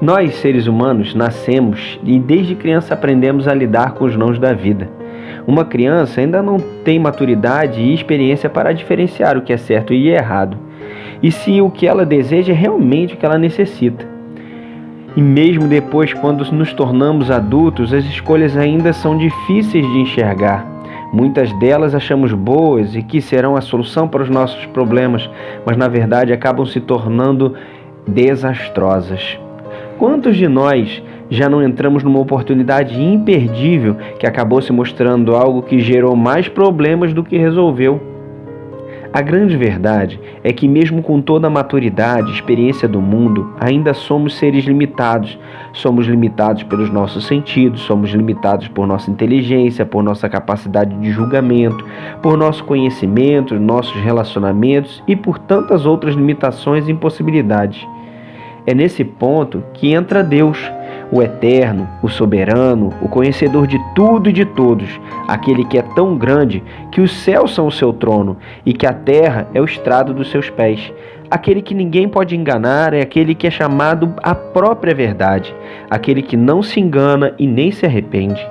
Nós, seres humanos, nascemos e desde criança aprendemos a lidar com os nãos da vida. Uma criança ainda não tem maturidade e experiência para diferenciar o que é certo e errado, e se o que ela deseja é realmente o que ela necessita. E mesmo depois, quando nos tornamos adultos, as escolhas ainda são difíceis de enxergar. Muitas delas achamos boas e que serão a solução para os nossos problemas, mas na verdade acabam se tornando desastrosas. Quantos de nós já não entramos numa oportunidade imperdível que acabou se mostrando algo que gerou mais problemas do que resolveu? A grande verdade é que mesmo com toda a maturidade e experiência do mundo, ainda somos seres limitados. Somos limitados pelos nossos sentidos, somos limitados por nossa inteligência, por nossa capacidade de julgamento, por nosso conhecimento, nossos relacionamentos e por tantas outras limitações e impossibilidades. É nesse ponto que entra Deus, o eterno, o soberano, o conhecedor de tudo e de todos, aquele que é tão grande que os céus são o seu trono e que a terra é o estrado dos seus pés. Aquele que ninguém pode enganar é aquele que é chamado a própria verdade, aquele que não se engana e nem se arrepende.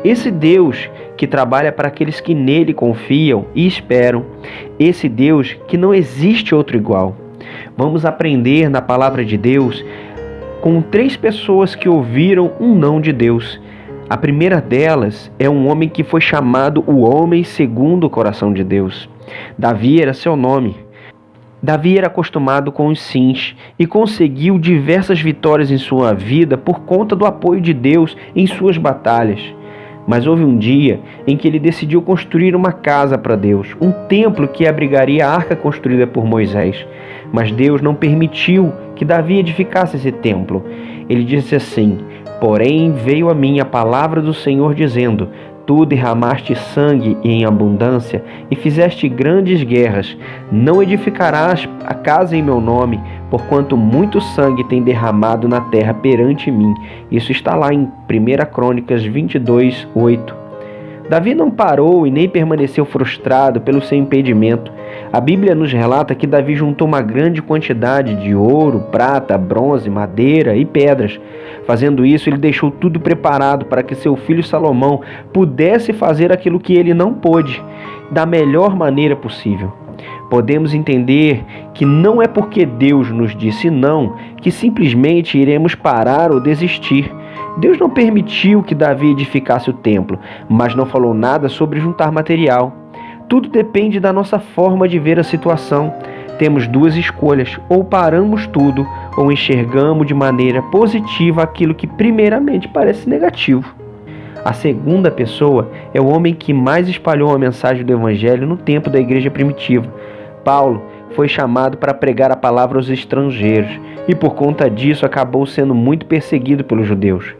Esse Deus que trabalha para aqueles que nele confiam e esperam, esse Deus que não existe outro igual. Vamos aprender na palavra de Deus com 3 pessoas que ouviram um não de Deus. A primeira delas é um homem que foi chamado o homem segundo o coração de Deus. Davi era seu nome. Davi era acostumado com os sims e conseguiu diversas vitórias em sua vida por conta do apoio de Deus em suas batalhas. Mas houve um dia em que ele decidiu construir uma casa para Deus, um templo que abrigaria a arca construída por Moisés. Mas Deus não permitiu que Davi edificasse esse templo. Ele disse assim: "Porém veio a mim a palavra do Senhor dizendo: Tu derramaste sangue em abundância e fizeste grandes guerras. Não edificarás a casa em meu nome, porquanto muito sangue tem derramado na terra perante mim." Isso está lá em 1 Crônicas 22:8. Davi não parou e nem permaneceu frustrado pelo seu impedimento. A Bíblia nos relata que Davi juntou uma grande quantidade de ouro, prata, bronze, madeira e pedras. Fazendo isso, ele deixou tudo preparado para que seu filho Salomão pudesse fazer aquilo que ele não pôde, da melhor maneira possível. Podemos entender que não é porque Deus nos disse não que simplesmente iremos parar ou desistir. Deus não permitiu que Davi edificasse o templo, mas não falou nada sobre juntar material. Tudo depende da nossa forma de ver a situação. Temos 2 escolhas: ou paramos tudo, ou enxergamos de maneira positiva aquilo que primeiramente parece negativo. A segunda pessoa é o homem que mais espalhou a mensagem do Evangelho no tempo da igreja primitiva. Paulo foi chamado para pregar a palavra aos estrangeiros e por conta disso acabou sendo muito perseguido pelos judeus.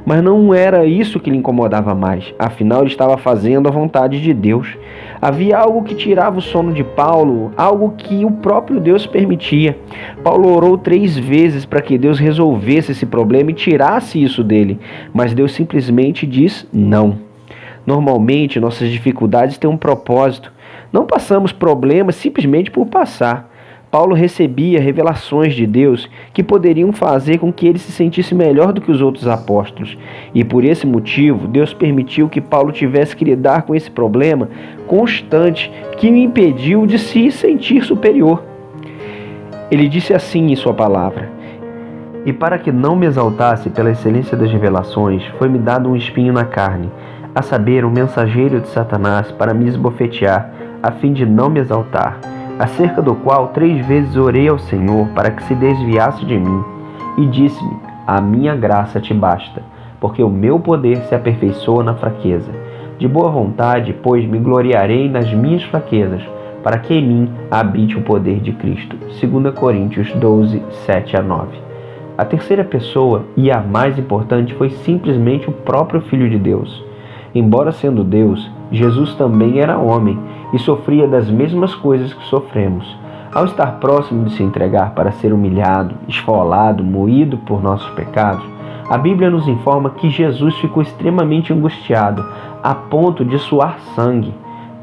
Mas não era isso que lhe incomodava mais, afinal ele estava fazendo a vontade de Deus. Havia algo que tirava o sono de Paulo, algo que o próprio Deus permitia. Paulo orou 3 vezes para que Deus resolvesse esse problema e tirasse isso dele, mas Deus simplesmente diz não. Normalmente nossas dificuldades têm um propósito. Não passamos problemas simplesmente por passar. Paulo recebia revelações de Deus que poderiam fazer com que ele se sentisse melhor do que os outros apóstolos. E por esse motivo, Deus permitiu que Paulo tivesse que lidar com esse problema constante que o impediu de se sentir superior. Ele disse assim em sua palavra: "E para que não me exaltasse pela excelência das revelações, foi-me dado um espinho na carne, a saber, um mensageiro de Satanás para me esbofetear, a fim de não me exaltar, acerca do qual 3 vezes orei ao Senhor para que se desviasse de mim. E disse-me: a minha graça te basta, porque o meu poder se aperfeiçoa na fraqueza. De boa vontade, pois, me gloriarei nas minhas fraquezas, para que em mim habite o poder de Cristo." 2 Coríntios 12, 7-9. A terceira pessoa, e a mais importante, foi simplesmente o próprio Filho de Deus. Embora sendo Deus, Jesus também era homem e sofria das mesmas coisas que sofremos. Ao estar próximo de se entregar para ser humilhado, esfolado, moído por nossos pecados, a Bíblia nos informa que Jesus ficou extremamente angustiado, a ponto de suar sangue.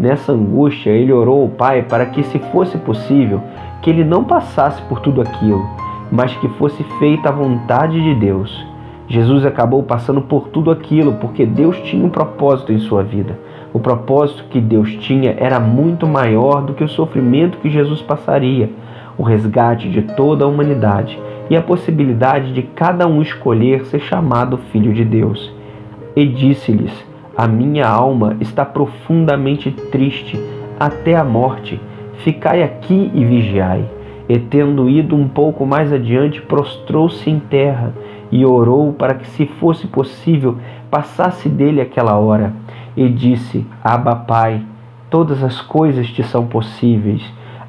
Nessa angústia, ele orou ao Pai para que, se fosse possível, que ele não passasse por tudo aquilo. mas que fosse feita a vontade de Deus. Jesus acabou passando por tudo aquilo porque Deus tinha um propósito em sua vida. O propósito que Deus tinha era muito maior do que o sofrimento que Jesus passaria, o resgate de toda a humanidade e a possibilidade de cada um escolher ser chamado filho de Deus. E disse-lhes: a minha alma está profundamente triste até a morte. Ficai aqui e vigiai. E tendo ido um pouco mais adiante, prostrou-se em terra e orou para que, se fosse possível, passasse dele aquela hora. E disse: Abba, Pai, todas as coisas te são possíveis.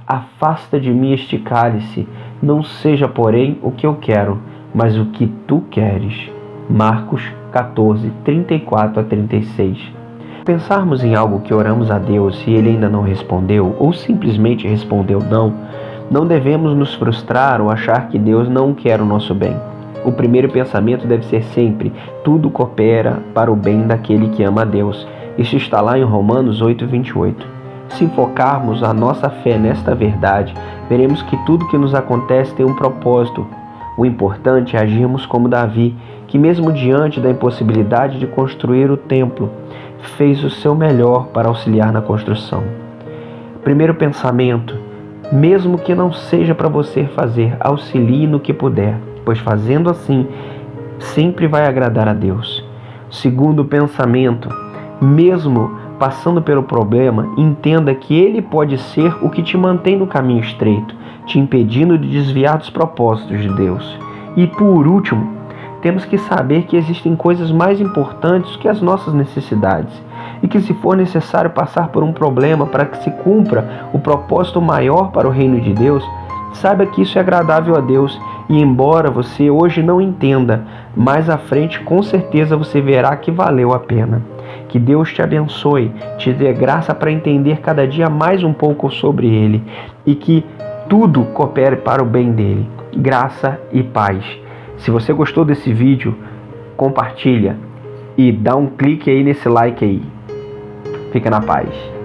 Afasta de mim este cálice. Não seja, porém, o que eu quero, mas o que tu queres. Marcos 14, 34 a 36. Pensarmos em algo que oramos a Deus e Ele ainda não respondeu, ou simplesmente respondeu não devemos nos frustrar ou achar que Deus não quer o nosso bem. O primeiro pensamento deve ser sempre: tudo coopera para o bem daquele que ama a Deus. Isso está lá em Romanos 8, 28. Se focarmos a nossa fé nesta verdade, veremos que tudo que nos acontece tem um propósito. O importante é agirmos como Davi, que mesmo diante da impossibilidade de construir o templo, fez o seu melhor para auxiliar na construção. Primeiro pensamento: mesmo que não seja para você fazer, auxilie no que puder, pois fazendo assim, sempre vai agradar a Deus. Segundo pensamento: mesmo passando pelo problema, entenda que ele pode ser o que te mantém no caminho estreito, te impedindo de desviar dos propósitos de Deus. E por último, temos que saber que existem coisas mais importantes que as nossas necessidades, e que, se for necessário passar por um problema para que se cumpra o propósito maior para o reino de Deus, saiba que isso é agradável a Deus, e embora você hoje não entenda, mais à frente com certeza você verá que valeu a pena. Que Deus te abençoe, te dê graça para entender cada dia mais um pouco sobre Ele, e que tudo coopere para o bem dele. Graça e paz. Se você gostou desse vídeo, compartilha e dá um clique aí nesse like aí. Fica na paz.